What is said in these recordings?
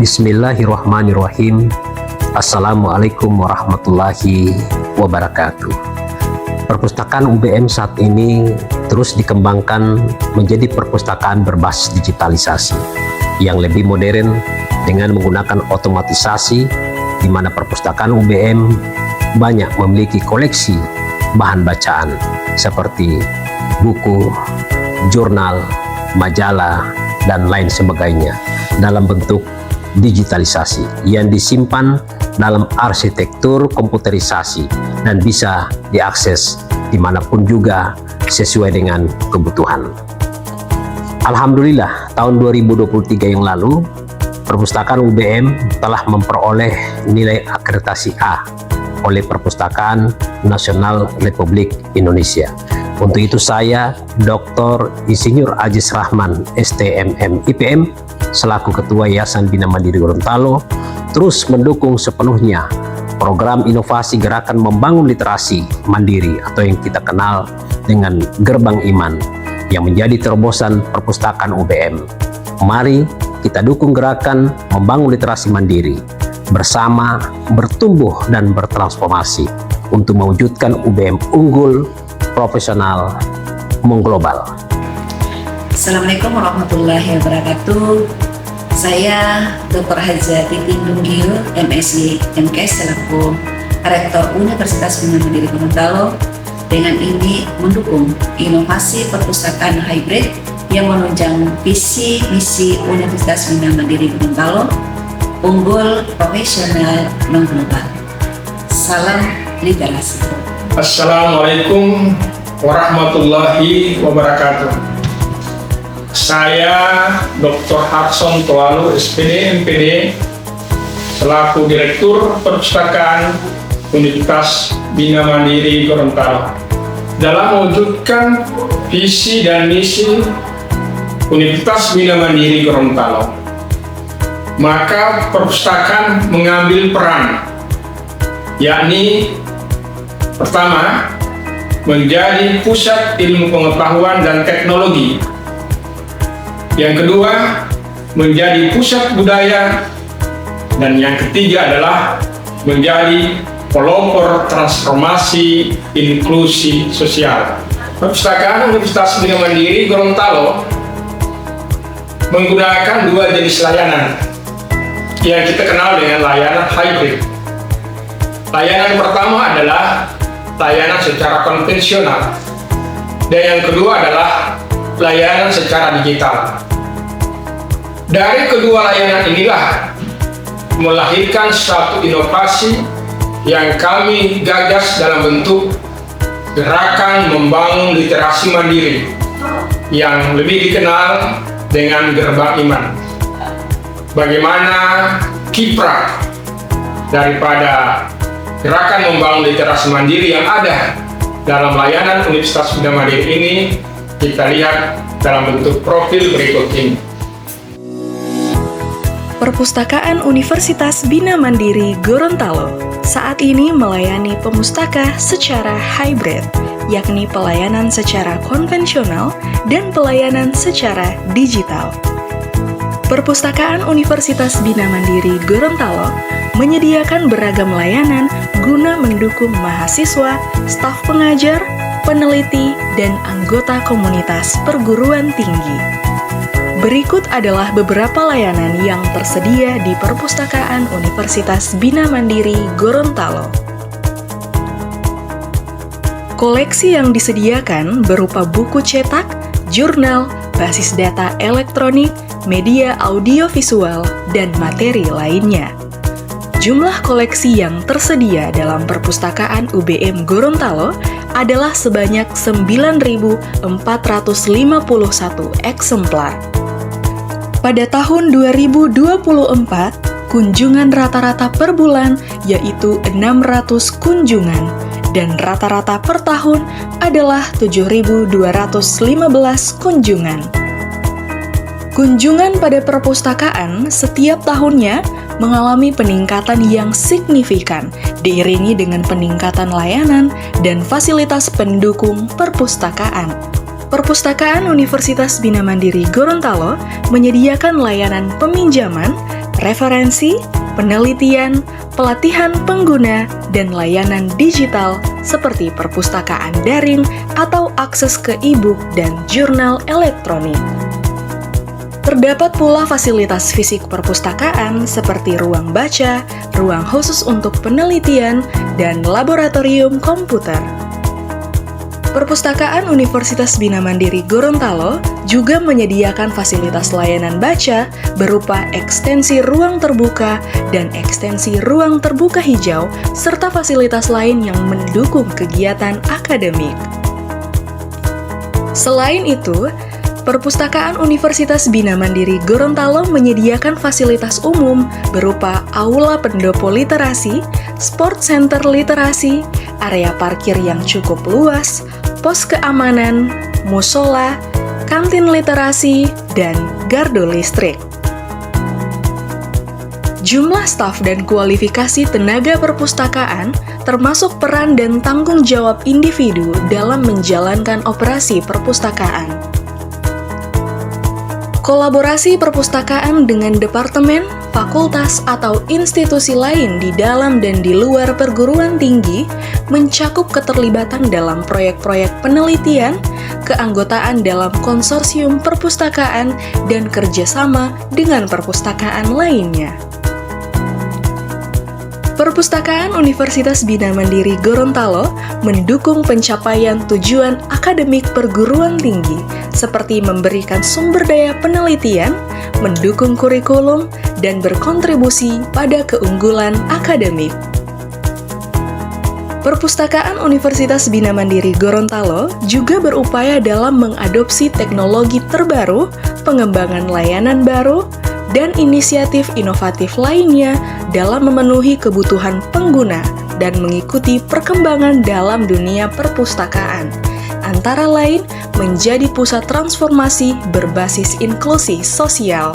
Bismillahirrahmanirrahim. Assalamualaikum warahmatullahi wabarakatuh. Perpustakaan UBM saat ini terus dikembangkan menjadi perpustakaan berbasis digitalisasi yang lebih modern dengan menggunakan otomatisasi, di mana perpustakaan UBM banyak memiliki koleksi bahan bacaan seperti buku, jurnal, majalah, dan lain sebagainya dalam bentuk digitalisasi yang disimpan dalam arsitektur komputerisasi dan bisa diakses dimanapun juga sesuai dengan kebutuhan. Alhamdulillah, tahun 2023 yang lalu, perpustakaan UBM telah memperoleh nilai akreditasi A oleh Perpustakaan Nasional Republik Indonesia. Untuk itu saya, Dr. Insinyur Aziz Rahman, STMM IPM, selaku Ketua Yayasan Bina Mandiri Gorontalo, terus mendukung sepenuhnya program inovasi gerakan membangun literasi mandiri atau yang kita kenal dengan Gerbang Iman yang menjadi terobosan perpustakaan UBM. Mari kita dukung gerakan membangun literasi mandiri bersama, bertumbuh dan bertransformasi untuk mewujudkan UBM unggul, profesional, mengglobal. Assalamualaikum warahmatullahi wabarakatuh. Saya Dr. Haja Titin Dunggil, MSc MKes selaku Rektor Universitas Bina Mandiri Gorontalo, dengan ini mendukung inovasi perpustakaan hybrid yang menunjang visi misi Universitas Bina Mandiri Gorontalo, unggul, profesional, non-global. Salam literasi. Assalamualaikum warahmatullahi wabarakatuh. Saya Dr. Harson Toalu, SPD, MPD, selaku Direktur Perpustakaan Universitas Bina Mandiri Gorontalo. Dalam mewujudkan visi dan misi Universitas Bina Mandiri Gorontalo, maka perpustakaan mengambil peran, yakni pertama, menjadi pusat ilmu pengetahuan dan teknologi. Yang kedua, menjadi pusat budaya. Dan yang ketiga adalah menjadi pelopor transformasi inklusi sosial. Perpustakaan Universitas Bina Mandiri Gorontalo menggunakan dua jenis layanan yang kita kenal dengan layanan hybrid. Layanan pertama adalah layanan secara konvensional, dan yang kedua adalah layanan secara digital. Dari kedua layanan inilah melahirkan suatu inovasi yang kami gagas dalam bentuk gerakan membangun literasi mandiri yang lebih dikenal dengan Gerbang Iman. Bagaimana kiprah daripada gerakan membangun literasi mandiri yang ada dalam layanan Universitas Bina Mandiri ini kita lihat dalam bentuk profil berikut ini. Perpustakaan Universitas Bina Mandiri Gorontalo saat ini melayani pemustaka secara hybrid, yakni pelayanan secara konvensional dan pelayanan secara digital. Perpustakaan Universitas Bina Mandiri Gorontalo menyediakan beragam layanan guna mendukung mahasiswa, staf pengajar, peneliti, dan anggota komunitas perguruan tinggi. Berikut adalah beberapa layanan yang tersedia di Perpustakaan Universitas Bina Mandiri Gorontalo. Koleksi yang disediakan berupa buku cetak, jurnal, basis data elektronik, media audiovisual, dan materi lainnya. Jumlah koleksi yang tersedia dalam Perpustakaan UBM Gorontalo adalah sebanyak 9.451 eksemplar. Pada tahun 2024, kunjungan rata-rata per bulan yaitu 600 kunjungan, dan rata-rata per tahun adalah 7.215 kunjungan. Kunjungan pada perpustakaan setiap tahunnya mengalami peningkatan yang signifikan, diiringi dengan peningkatan layanan dan fasilitas pendukung perpustakaan. Perpustakaan Universitas Bina Mandiri Gorontalo menyediakan layanan peminjaman, referensi, penelitian, pelatihan pengguna, dan layanan digital seperti perpustakaan daring atau akses ke e-book dan jurnal elektronik. Terdapat pula fasilitas fisik perpustakaan seperti ruang baca, ruang khusus untuk penelitian, dan laboratorium komputer. Perpustakaan Universitas Bina Mandiri Gorontalo juga menyediakan fasilitas layanan baca berupa ekstensi ruang terbuka dan ekstensi ruang terbuka hijau, serta fasilitas lain yang mendukung kegiatan akademik. Selain itu, Perpustakaan Universitas Bina Mandiri Gorontalo menyediakan fasilitas umum berupa aula pendopo literasi, sport center literasi, area parkir yang cukup luas, pos keamanan, musola, kantin literasi, dan gardu listrik. Jumlah staf dan kualifikasi tenaga perpustakaan termasuk peran dan tanggung jawab individu dalam menjalankan operasi perpustakaan. Kolaborasi perpustakaan dengan departemen, fakultas, atau institusi lain di dalam dan di luar perguruan tinggi mencakup keterlibatan dalam proyek-proyek penelitian, keanggotaan dalam konsorsium perpustakaan, dan kerjasama dengan perpustakaan lainnya. Perpustakaan Universitas Bina Mandiri Gorontalo mendukung pencapaian tujuan akademik perguruan tinggi seperti memberikan sumber daya penelitian, mendukung kurikulum, dan berkontribusi pada keunggulan akademik. Perpustakaan Universitas Bina Mandiri Gorontalo juga berupaya dalam mengadopsi teknologi terbaru, pengembangan layanan baru, dan inisiatif inovatif lainnya dalam memenuhi kebutuhan pengguna dan mengikuti perkembangan dalam dunia perpustakaan, antara lain menjadi pusat transformasi berbasis inklusi sosial.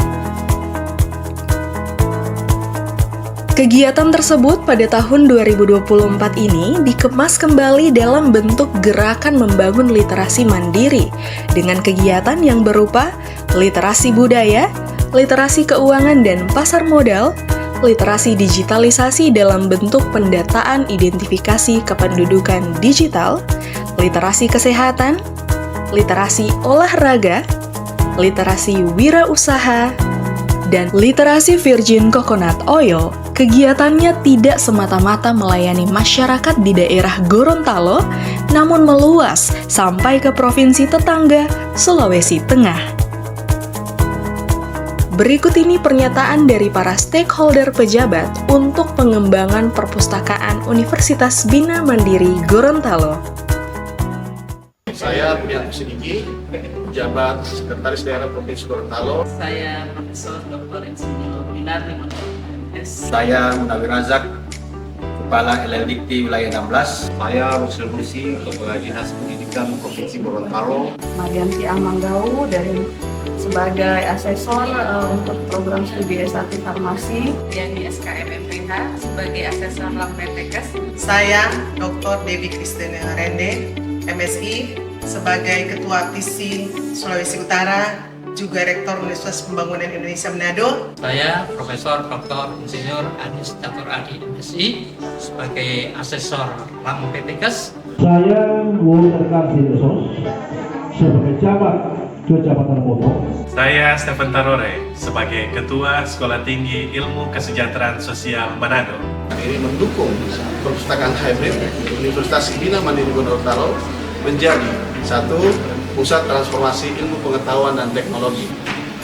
Kegiatan tersebut pada tahun 2024 ini dikemas kembali dalam bentuk gerakan membangun literasi mandiri dengan kegiatan yang berupa literasi budaya, literasi keuangan dan pasar modal, literasi digitalisasi dalam bentuk pendataan identifikasi kependudukan digital, literasi kesehatan, literasi olahraga, literasi wirausaha, dan literasi virgin coconut oil. Kegiatannya tidak semata-mata melayani masyarakat di daerah Gorontalo, namun meluas sampai ke provinsi tetangga Sulawesi Tengah. Berikut ini pernyataan dari para stakeholder pejabat untuk pengembangan perpustakaan Universitas Bina Mandiri Gorontalo. Saya Pian Sidiki, pejabat Sekretaris Daerah Provinsi Gorontalo. Saya Profesor Dr. Insinyur Minardi MS. Saya Munawir Razak, Kepala LLDikti Wilayah 16. Saya Rusil Musi, Kepala Dinas Pendidikan Provinsi Gorontalo. Marianti Amanggau dari sebagai asesor untuk program studi S1 Farmasi. Yang di SKM MPH sebagai asesor Lampetekes. Saya Dr. Devi Christina Rende, MSI, sebagai Ketua TISI Sulawesi Utara, juga Rektor Universitas Pembangunan Indonesia Manado. Saya Profesor Dr. Insinyur Anis Catur Adi MSI sebagai asesor Lampetekes. Saya Walter Karsinsos sebagai camat Jabatan Moto. Saya Stephen Tarore sebagai Ketua Sekolah Tinggi Ilmu Kesejahteraan Sosial Manado. Ini mendukung perpustakaan hybrid Universitas Bina Mandiri Gorontalo menjadi satu, pusat transformasi ilmu pengetahuan dan teknologi,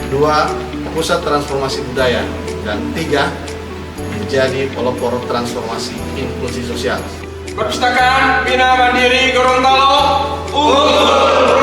dua, pusat transformasi budaya, dan tiga, menjadi pelopor transformasi inklusi sosial. Perpustakaan Bina Mandiri Gorontalo unggul!